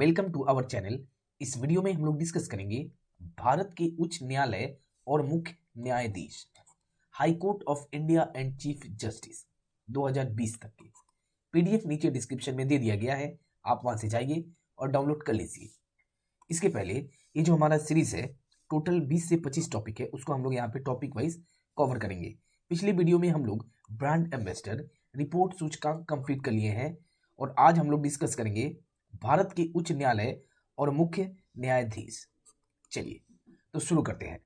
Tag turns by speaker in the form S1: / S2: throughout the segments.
S1: Welcome to our channel. इस video में हम लोग डिस्कस करेंगे भारत के उच्च न्यायालय और मुख्य न्यायाधीश, high court of India and chief justice 2020 तक के पीडीएफ नीचे डिस्क्रिप्शन में दे दिया गया है, आप वहां से जाइए और डाउनलोड कर लीजिए। इसके पहले ये जो हमारा सीरीज है टोटल 20 से 25 टॉपिक है, उसको हम लोग यहाँ पे टॉपिक वाइज कवर करेंगे। पिछले वीडियो में हम लोग ब्रांड एम्बेसडर रिपोर्ट सूचकांक कंप्लीट कर लिए हैं और आज हम लोग डिस्कस करेंगे भारत के उच्च न्यायालय और मुख्य न्यायाधीश। चलिए तो शुरू करते हैं।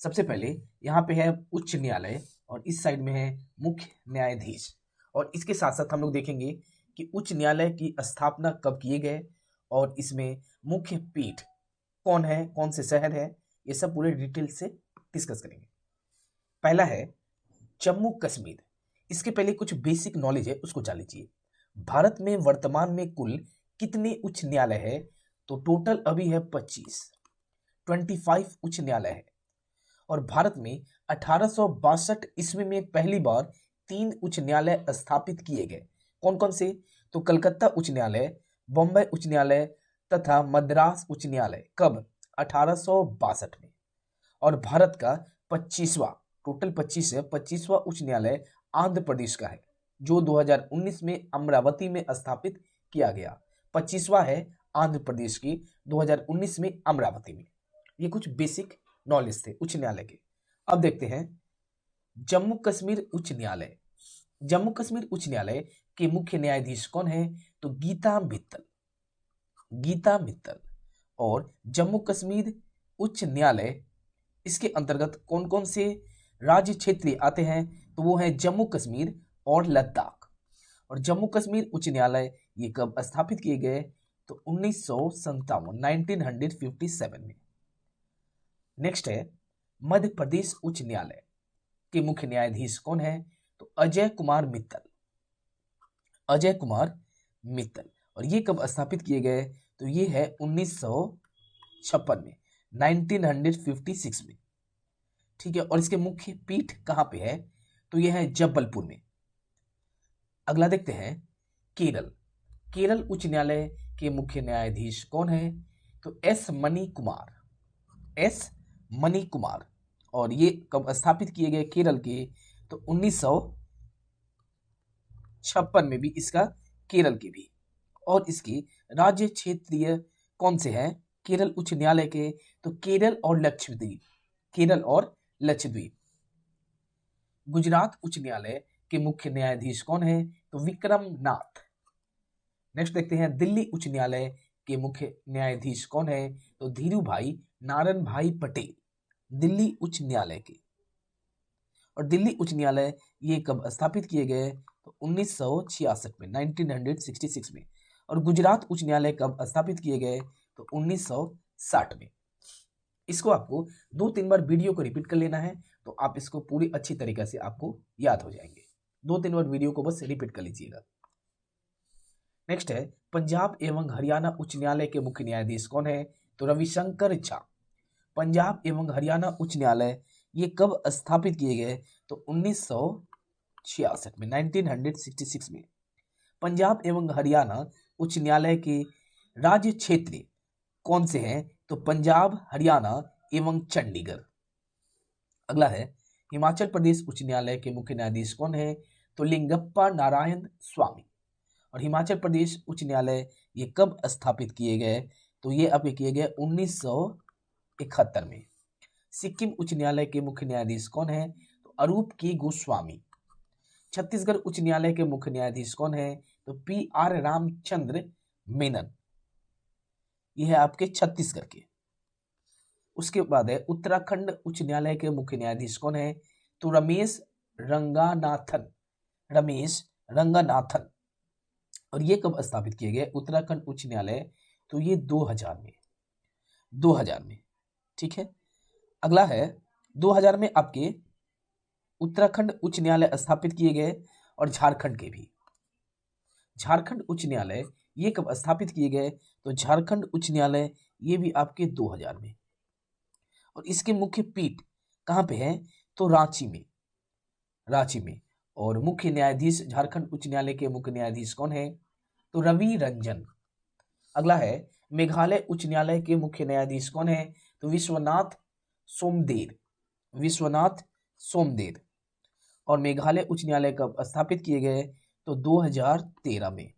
S1: सबसे पहले यहाँ पे है उच्च न्यायालय और इस साइड में है मुख्य न्यायाधीश, और इसके साथ साथ हम लोग देखेंगे कि उच्च न्यायालय की स्थापना कब किए गए और इसमें मुख्य पीठ कौन है, कौन से शहर है, ये सब पूरे डिटेल से डिस्कस करेंगे। पहला है जम्मू कश्मीर। इसके पहले कुछ बेसिक नॉलेज है, उसको जान लीजिए। भारत में वर्तमान में कुल कितने उच्च न्यायालय है? तो टोटल अभी है 25 उच्च न्यायालय है। और भारत में 1862 ईस्वी में पहली बार 3 उच्च न्यायालय स्थापित किए गए। कौन कौन से? तो कलकत्ता उच्च न्यायालय, बॉम्बे उच्च न्यायालय तथा मद्रास उच्च न्यायालय। कब? 1862 में। और भारत का 25वां, टोटल 25 है, 25वां उच्च न्यायालय आंध्र प्रदेश का है, जो 2019 में अमरावती में स्थापित किया गया। 25वां है आंध्र प्रदेश की, 2019 में अमरावती में। ये कुछ बेसिक नॉलेज थे उच्च न्यायालय के। अब देखते हैं जम्मू कश्मीर उच्च न्यायालय। जम्मू कश्मीर उच्च न्यायालय के मुख्य न्यायाधीश कौन है? तो गीता मित्तल। और जम्मू कश्मीर उच्च न्यायालय, इसके अंतर्गत कौन कौन से राज्य क्षेत्र आते हैं? तो वो है जम्मू कश्मीर और लद्दाख। और जम्मू कश्मीर उच्च न्यायालय ये कब स्थापित किए गए? तो 1957 में। नेक्स्ट है मध्य प्रदेश उच्च न्यायालय के मुख्य न्यायाधीश कौन है? तो अजय कुमार मित्तल। और ये कब स्थापित किए गए? तो ये है 1956 में, 1956 में। ठीक है। और इसके मुख्य पीठ कहां पे है? तो यह है जबलपुर में। अगला देखते हैं केरल उच्च न्यायालय के मुख्य न्यायाधीश कौन है? तो एस मनी कुमार। और ये कब स्थापित किए गए केरल के? तो 1956 में भी इसका केरल के भी। और इसकी राज्य क्षेत्रीय कौन से हैं केरल उच्च न्यायालय के? तो केरल और लक्षद्वीप। गुजरात उच्च न्यायालय के मुख्य न्यायाधीश कौन है? तो विक्रम नाथ। नेक्स्ट देखते हैं दिल्ली उच्च न्यायालय के मुख्य न्यायाधीश कौन है? तो धीरू भाई नारायण भाई पटेल, दिल्ली उच्च न्यायालय के। और दिल्ली उच्च न्यायालय ये कब स्थापित किए गए? तो 1966 में, 1966 में। और गुजरात उच्च न्यायालय कब स्थापित किए गए? तो 1960 में। इसको आपको 2-3 बार वीडियो को रिपीट कर लेना है, तो आप इसको पूरी अच्छी तरीके से आपको याद हो जाएंगे। 2-3 बार वीडियो को बस रिपीट कर लीजिएगा। नेक्स्ट है पंजाब एवं हरियाणा उच्च न्यायालय के मुख्य न्यायाधीश कौन है? तो रविशंकर झा। पंजाब एवं हरियाणा उच्च न्यायालय ये कब स्थापित किए गए? तो 1966 में, 1966 में। पंजाब एवं हरियाणा उच्च न्यायालय के राज्य क्षेत्र कौन से हैं? तो पंजाब, हरियाणा एवं चंडीगढ़। अगला है हिमाचल प्रदेश उच्च न्यायालय के मुख्य न्यायाधीश कौन है? तो लिंगप्पा नारायण स्वामी। और हिमाचल प्रदेश उच्च न्यायालय ये कब स्थापित किए गए? तो ये अब किए गए 1971 में। सिक्किम उच्च न्यायालय के मुख्य न्यायाधीश कौन है? तो अरूप के गोस्वामी। छत्तीसगढ़ उच्च न्यायालय के मुख्य न्यायाधीश कौन है? तो PR रामचंद्र मेनन। यह है आपके छत्तीसगढ़ के। उसके बाद है उत्तराखंड उच्च न्यायालय के मुख्य न्यायाधीश कौन है? तो रमेश रंगानाथन। और ये कब स्थापित किए गए उत्तराखंड उच्च न्यायालय? तो ये 2000 में। ठीक है। अगला है 2000 में आपके उत्तराखंड उच्च न्यायालय स्थापित किए गए। और झारखंड के भी। झारखंड उच्च न्यायालय ये कब स्थापित किए गए? तो झारखंड उच्च न्यायालय ये भी आपके 2000 में। और इसके मुख्य पीठ कहां पे है? तो रांची में। और मुख्य न्यायाधीश झारखंड उच्च न्यायालय के मुख्य न्यायाधीश कौन है? तो रवि रंजन। अगला है मेघालय उच्च न्यायालय के मुख्य न्यायाधीश कौन है? तो विश्वनाथ सोमदेर, विश्वनाथ सोमदेर। और मेघालय उच्च न्यायालय कब स्थापित किए गए? तो 2013 में।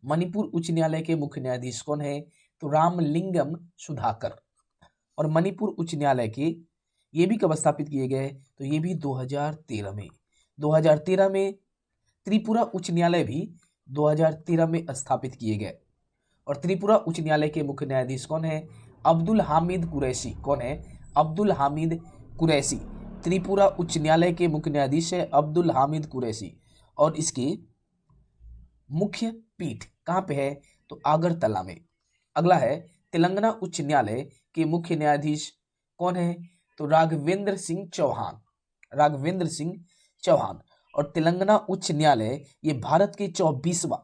S1: मणिपुर उच्च न्यायालय के मुख्य न्यायाधीश कौन है? तो रामलिंगम सुधाकर। और मणिपुर उच्च न्यायालय के ये भी कब स्थापित किए गए? तो ये भी 2013 में। 2013 में त्रिपुरा उच्च न्यायालय भी 2013 में स्थापित किए गए। और त्रिपुरा उच्च न्यायालय के मुख्य न्यायाधीश कौन है? अब्दुल हामिद कुरैशी। कौन है? अब्दुल हामिद कुरैशी। त्रिपुरा उच्च न्यायालय के मुख्य न्यायाधीश है अब्दुल हामिद कुरैशी। और इसकी मुख्य पीठ कहाँ पे है? तो आगरतला में। अगला है तेलंगाना उच्च न्यायालय के मुख्य न्यायाधीश कौन है? तो राघवेंद्र सिंह चौहान, राघवेंद्र सिंह चौहान। और तेलंगाना उच्च न्यायालय ये भारत के 24वां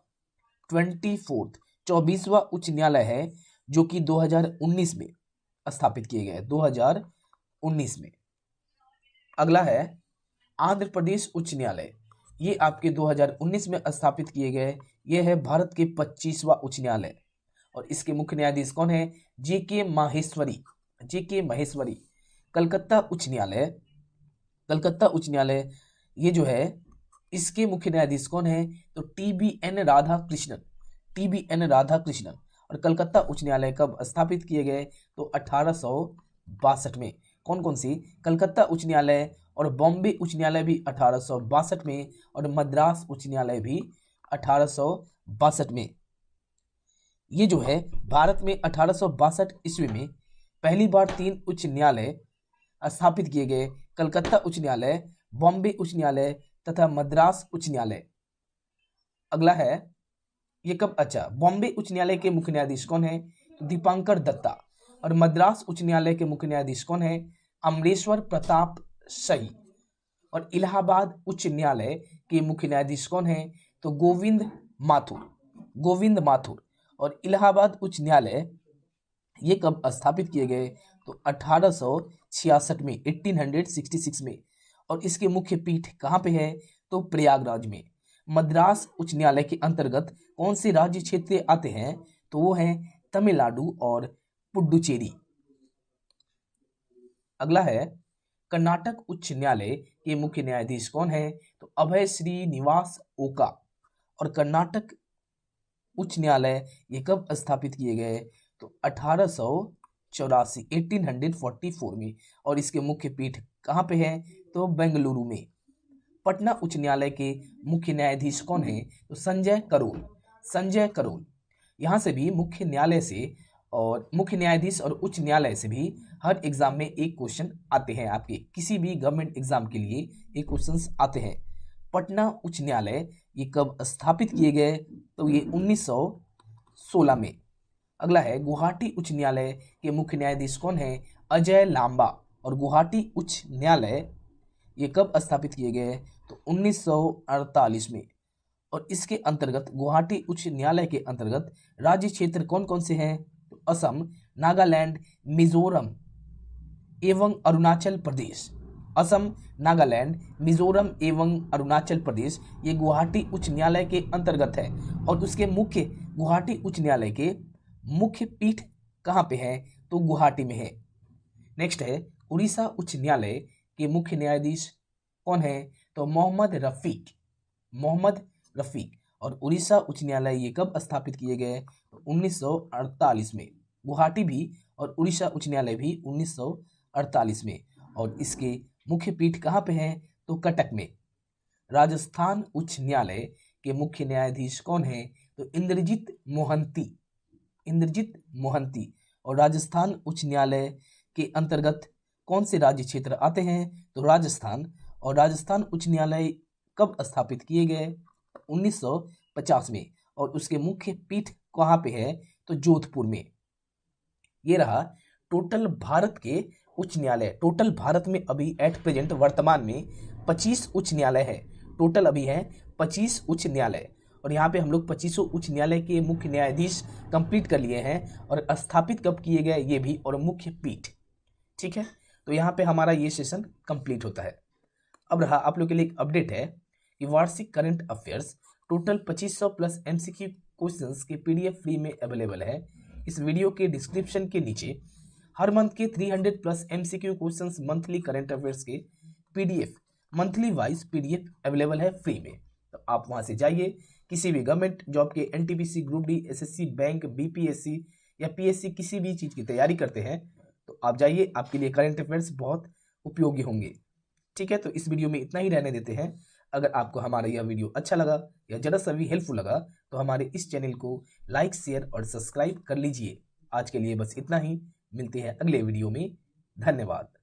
S1: उच्च न्यायालय है जो कि 2019 में स्थापित किए गए, 2019 में। अगला है आंध्र प्रदेश उच्च न्यायालय, ये आपके 2019 में स्थापित किए गए। ये है भारत के 25वां उच्च न्यायालय। और इसके मुख्य न्यायाधीश कौन है? जेके माहेश्वरी, जेके माहेश्वरी। कलकत्ता उच्च न्यायालय, कलकत्ता उच्च न्यायालय ये जो है इसके मुख्य न्यायाधीश कौन है? तो TBN राधाकृष्णन, TBN राधाकृष्णन। और कलकत्ता उच्च न्यायालय कब स्थापित किए गए? तो 1862 में। कौन कौन सी? कलकत्ता उच्च न्यायालय और बॉम्बे उच्च न्यायालय भी 1862 में, और मद्रास उच्च न्यायालय भी 1862 में। ये जो है भारत में 1862 ईस्वी में पहली बार 3 उच्च न्यायालय स्थापित किए गए, कलकत्ता उच्च न्यायालय, बॉम्बे उच्च न्यायालय तथा मद्रास उच्च न्यायालय। अगला है ये कब? अच्छा, बॉम्बे उच्च न्यायालय के मुख्य न्यायाधीश कौन है? दीपांकर दत्ता। और मद्रास उच्च न्यायालय के मुख्य न्यायाधीश कौन है? अमरेश्वर प्रताप सही। और इलाहाबाद उच्च न्यायालय के मुख्य न्यायाधीश कौन है? तो गोविंद माथुर, गोविंद माथुर। और इलाहाबाद उच्च न्यायालय ये कब स्थापित किए गए? तो 1866 में, 1866 में। और इसके मुख्य पीठ कहाँ पे है? तो प्रयागराज में। मद्रास उच्च न्यायालय के अंतर्गत कौन से राज्य क्षेत्र आते हैं? तो वो है तमिलनाडु और पुडुचेरी। अगला है कर्नाटक उच्च न्यायालय के मुख्य न्यायाधीश कौन है? तो अभय श्रीनिवास ओका। और कर्नाटक उच्च न्यायालय ये कब स्थापित किए गए? तो 1884, 1844 में। और इसके मुख्य पीठ कहाँ पे है? तो बेंगलुरु में। पटना उच्च न्यायालय के मुख्य न्यायाधीश कौन है? तो संजय करोल, संजय करोल। यहाँ से भी मुख्य न्यायालय से और मुख्य न्यायाधीश और उच्च न्यायालय से भी हर एग्जाम में एक क्वेश्चन आते हैं। आपके किसी भी गवर्नमेंट एग्जाम के लिए एक क्वेश्चंस आते हैं। पटना उच्च न्यायालय ये कब स्थापित किए गए? तो ये 1916 में। अगला है गुवाहाटी उच्च न्यायालय के मुख्य न्यायाधीश कौन है? अजय लांबा। और गुवाहाटी उच्च न्यायालय ये कब स्थापित किए गए? तो 1948 में। और इसके अंतर्गत गुवाहाटी उच्च न्यायालय के अंतर्गत राज्य क्षेत्र कौन कौन से हैं? तो असम, नागालैंड, मिजोरम एवं अरुणाचल प्रदेश। असम, नागालैंड, मिजोरम एवं अरुणाचल प्रदेश ये गुवाहाटी उच्च न्यायालय के अंतर्गत है। और उसके मुख्य गुवाहाटी उच्च न्यायालय के मुख्य पीठ कहाँ पे है? तो गुवाहाटी में है। नेक्स्ट है उड़ीसा उच्च न्यायालय के मुख्य न्यायाधीश कौन है? तो मोहम्मद रफीक, मोहम्मद रफीक। और उड़ीसा उच्च न्यायालय ये कब स्थापित किए गए? 1948 में। गुवाहाटी भी और उड़ीसा उच्च न्यायालय भी 1948 में। और इसके मुख्य पीठ कहाँ पे है? तो कटक में। राजस्थान उच्च न्यायालय के मुख्य न्यायाधीश कौन है? तो इंद्रजीत मोहंती, इंद्रजीत मोहंती। और राजस्थान उच्च न्यायालय के अंतर्गत कौन से राज्य क्षेत्र आते हैं? तो राजस्थान। और राजस्थान उच्च न्यायालय कब स्थापित किए गए? 1950 में। और उसके मुख्य पीठ कहाँ पे है? तो जोधपुर में। ये रहा टोटल भारत के उच्च न्यायालय। टोटल भारत में अभी एट प्रेजेंट वर्तमान में 25 उच्च न्यायालय है। टोटल अभी है 25 उच्च न्यायालय। और यहाँ पे हम लोग 25 उच्च न्यायालय के मुख्य न्यायाधीश कंप्लीट कर लिए हैं और स्थापित कब किए गए ये भी, और मुख्य पीठ। ठीक है, तो यहाँ पे हमारा ये सेशन कंप्लीट होता है। अब रहा आप लोग के लिए एक अपडेट है कि वार्षिक current affairs total 2500 plus MCQ questions के पीडीएफ फ्री में अवेलेबल है। इस वीडियो के डिस्क्रिप्शन के नीचे हर मंथ के 300 plus MCQ questions monthly current affairs के PDF monthly wise PDF available है फ्री में। तो आप वहां से जाइए, किसी भी गवर्नमेंट जॉब के NTPC, group D, SSC, bank, BPSC या पीएससी किसी भी चीज की तैयारी करते हैं तो आप जाइए, आपके लिए करंट अफेयर्स बहुत उपयोगी होंगे। ठीक है, तो इस वीडियो में इतना ही रहने देते हैं। अगर आपको हमारा यह वीडियो अच्छा लगा या जरा सा भी हेल्पफुल लगा तो हमारे इस चैनल को लाइक, शेयर और सब्सक्राइब कर लीजिए। आज के लिए बस इतना ही, मिलते हैं अगले वीडियो में। धन्यवाद।